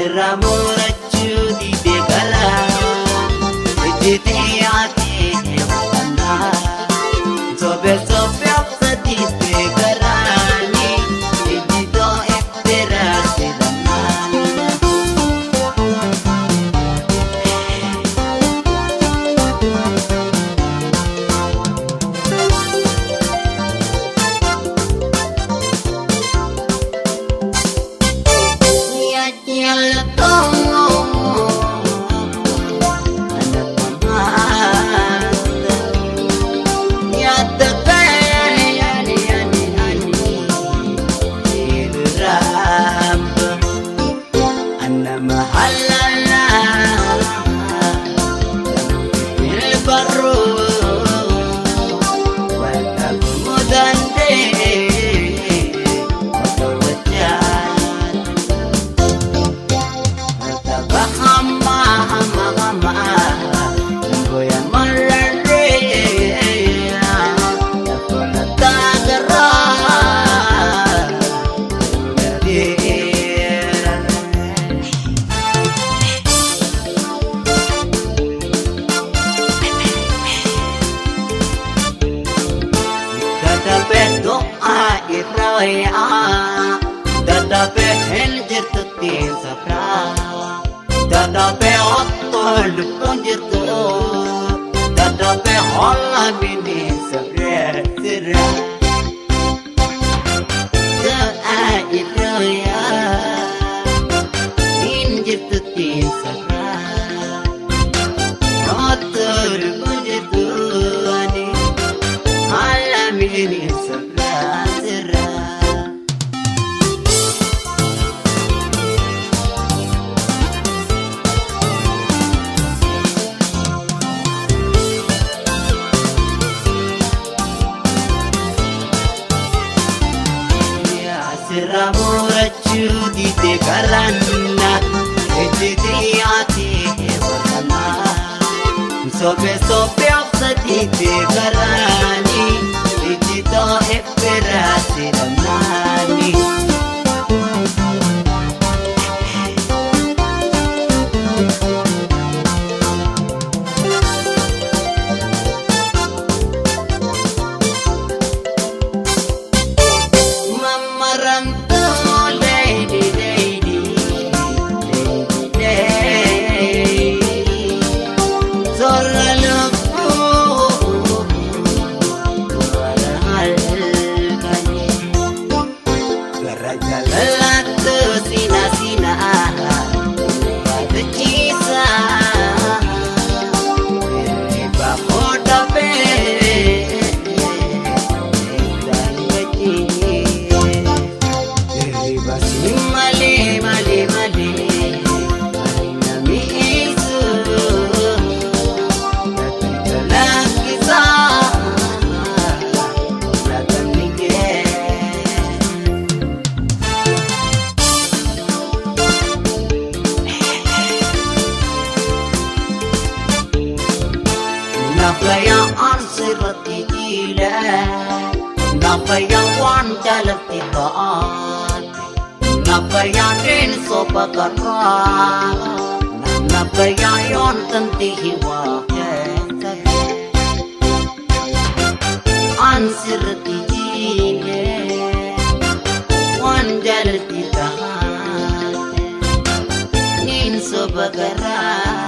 Ramuraju di degara, jete aate hai vatana. Sobe sobe apsati degarani, jito ek tera silana. Dada pe henjir tutin sapra, dada pe otol punjirtu, dada pe holla bini sabre sira. Doa itu ya, henjir tutin sapra, otol punjirtu ani, holla bini sabra sira. Ramuraju di degarana, jete aate hai vatana. Sobe sobe apsati degarani, jito ek tera silani. Nafayaan sirati jila, nafayawan jalati taat, nafayanin sobakara, nafayayon tanti hiwa kaya. An sirati jila, wan jalati taat, nin sobakara.